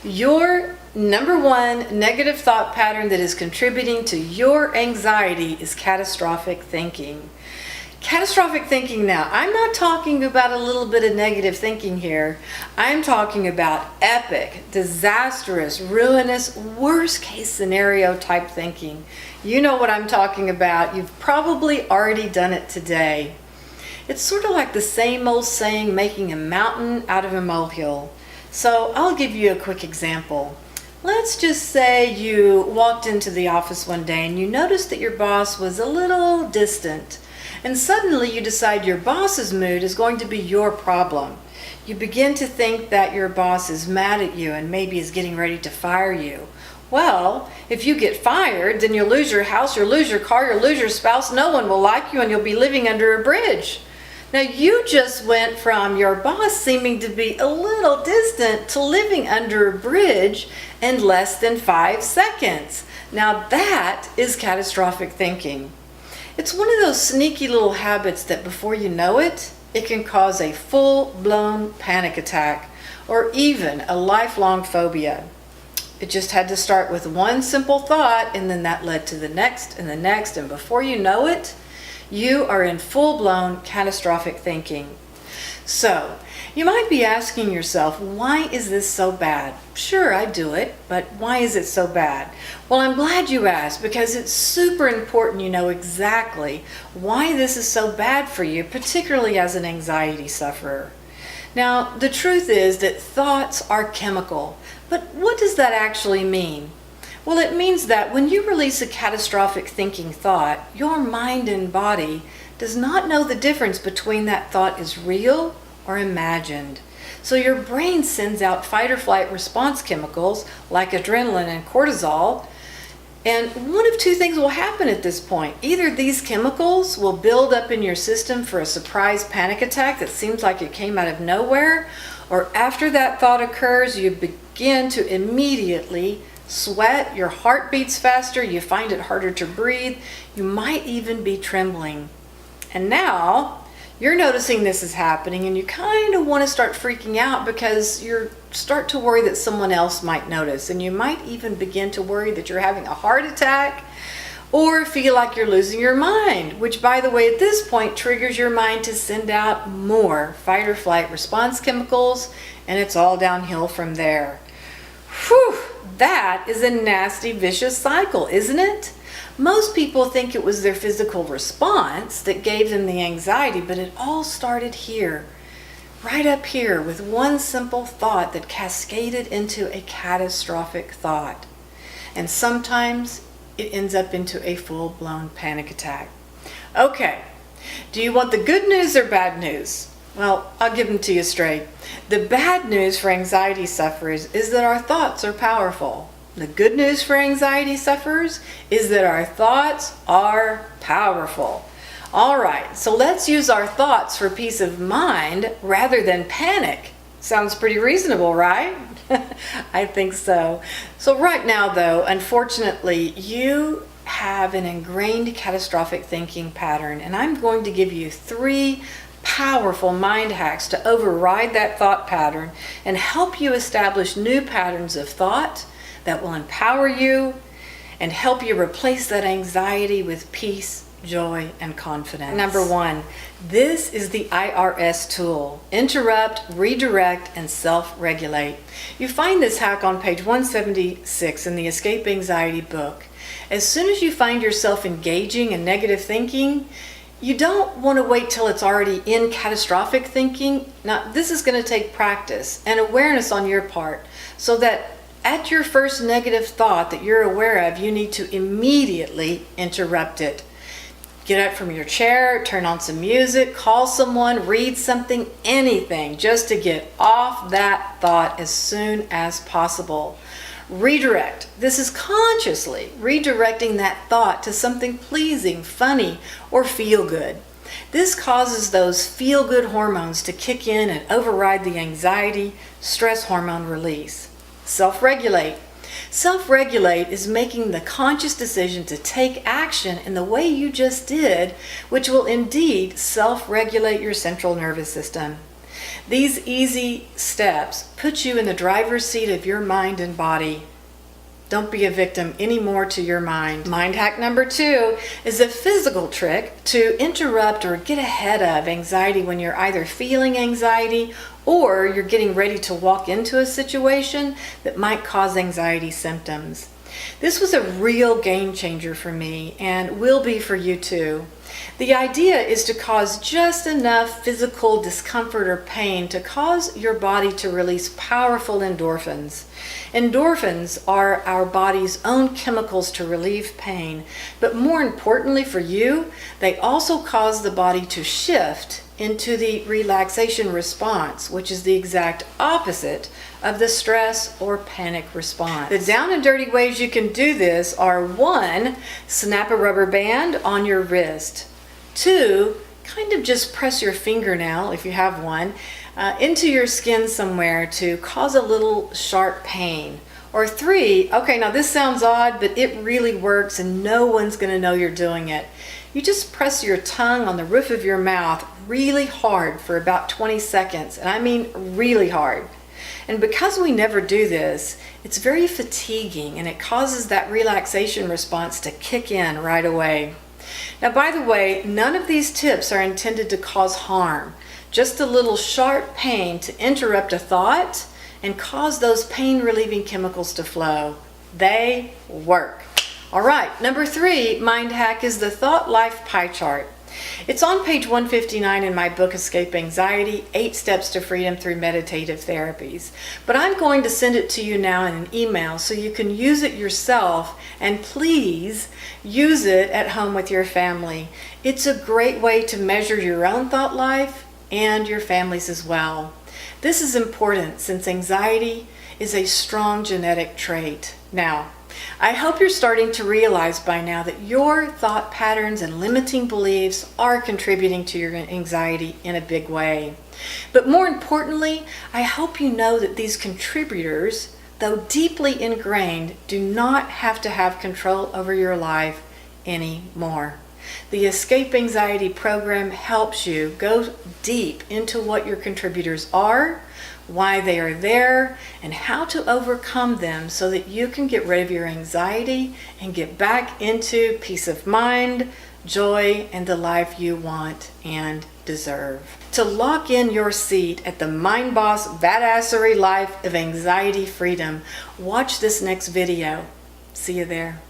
Your number one negative thought pattern that is contributing to your anxiety is catastrophic thinking. Catastrophic thinking now, I'm not talking about a little bit of negative thinking here. I'm talking about epic, disastrous, ruinous, worst case scenario type thinking. You know what I'm talking about. You've probably already done it today. It's sort of like the same old saying, making a mountain out of a molehill. So I'll give you a quick example. Let's just say you walked into the office one day and you noticed that your boss was a little distant. And suddenly you decide your boss's mood is going to be your problem. You begin to think that your boss is mad at you and maybe is getting ready to fire you. Well, if you get fired, then you'll lose your house, you'll lose your car, you'll lose your spouse, no one will like you, and you'll be living under a bridge. Now you just went from your boss seeming to be a little distant to living under a bridge in less than 5 seconds. Now that is catastrophic thinking. It's one of those sneaky little habits that before you know it, it can cause a full-blown panic attack or even a lifelong phobia. It just had to start with one simple thought, and then that led to the next and the next, and before you know it, you are in full-blown catastrophic thinking. So, you might be asking yourself, why is this so bad? Sure, I do it, but why is it so bad? Well, I'm glad you asked, because it's super important you know exactly why this is so bad for you, particularly as an anxiety sufferer. Now, the truth is that thoughts are chemical, but what does that actually mean? Well, it means that when you release a catastrophic thinking thought, your mind and body does not know the difference between that thought is real or imagined. So your brain sends out fight or flight response chemicals like adrenaline and cortisol, and one of two things will happen at this point. Either these chemicals will build up in your system for a surprise panic attack that seems like it came out of nowhere, or after that thought occurs, you begin to immediately sweat, your heart beats faster, you find it harder to breathe, you might even be trembling. And now you're noticing this is happening and you kind of want to start freaking out because you start to worry that someone else might notice, and you might even begin to worry that you're having a heart attack or feel like you're losing your mind, which, by the way, at this point triggers your mind to send out more fight or flight response chemicals, and it's all downhill from there. Whew, that is a nasty, vicious cycle, isn't it? Most people think it was their physical response that gave them the anxiety, but it all started here, right up here, with one simple thought that cascaded into a catastrophic thought. And sometimes it ends up into a full-blown panic attack. Okay, do you want the good news or bad news? Well, I'll give them to you straight. The bad news for anxiety sufferers is that our thoughts are powerful. The good news for anxiety sufferers is that our thoughts are powerful. All right, so let's use our thoughts for peace of mind rather than panic. Sounds pretty reasonable, right? I think so. So right now, though, unfortunately, you have an ingrained catastrophic thinking pattern, and I'm going to give you 3 powerful mind hacks to override that thought pattern and help you establish new patterns of thought that will empower you and help you replace that anxiety with peace, joy, and confidence. Number 1, this is the I.R.S. tool: interrupt, redirect, and self-regulate. You find this hack on page 176 in the Escape Anxiety book. As soon as you find yourself engaging in negative thinking, you don't want to wait till it's already in catastrophic thinking. Now, this is going to take practice and awareness on your part, so that at your first negative thought that you're aware of, you need to immediately interrupt it. Get up from your chair, turn on some music, call someone, read something, anything, just to get off that thought as soon as possible. Redirect. This is consciously redirecting that thought to something pleasing, funny, or feel good. This causes those feel-good hormones to kick in and override the anxiety, stress hormone release. Self-regulate. Self-regulate is making the conscious decision to take action in the way you just did, which will indeed self-regulate your central nervous system. These easy steps put you in the driver's seat of your mind and body. Don't be a victim anymore to your mind. Mind hack number 2 is a physical trick to interrupt or get ahead of anxiety when you're either feeling anxiety or you're getting ready to walk into a situation that might cause anxiety symptoms. This was a real game changer for me and will be for you too. The idea is to cause just enough physical discomfort or pain to cause your body to release powerful endorphins. Endorphins are our body's own chemicals to relieve pain, but more importantly for you, they also cause the body to shift into the relaxation response, which is the exact opposite of the stress or panic response. The down and dirty ways you can do this are: 1, snap a rubber band on your wrist. 2, kind of just press your fingernail, if you have one, into your skin somewhere to cause a little sharp pain. Or 3, okay, now this sounds odd, but it really works and no one's going to know you're doing it. You just press your tongue on the roof of your mouth really hard for about 20 seconds, and I mean really hard. And because we never do this, it's very fatiguing and it causes that relaxation response to kick in right away. Now, by the way, none of these tips are intended to cause harm, just a little sharp pain to interrupt a thought and cause those pain relieving chemicals to flow. They work. All right, number 3 mind hack is the thought life pie chart. It's on page 159 in my book, Escape Anxiety, 8 Steps to Freedom Through Meditative Therapies. But I'm going to send it to you now in an email so you can use it yourself, and please use it at home with your family. It's a great way to measure your own thought life and your family's as well. This is important since anxiety is a strong genetic trait. Now, I hope you're starting to realize by now that your thought patterns and limiting beliefs are contributing to your anxiety in a big way. But more importantly, I hope you know that these contributors, though deeply ingrained, do not have to have control over your life anymore. The Escape Anxiety program helps you go deep into what your contributors are, why they are there, and how to overcome them so that you can get rid of your anxiety and get back into peace of mind, joy, and the life you want and deserve. To lock in your seat at the Mind Boss Badassery Life of Anxiety Freedom, watch this next video. See you there.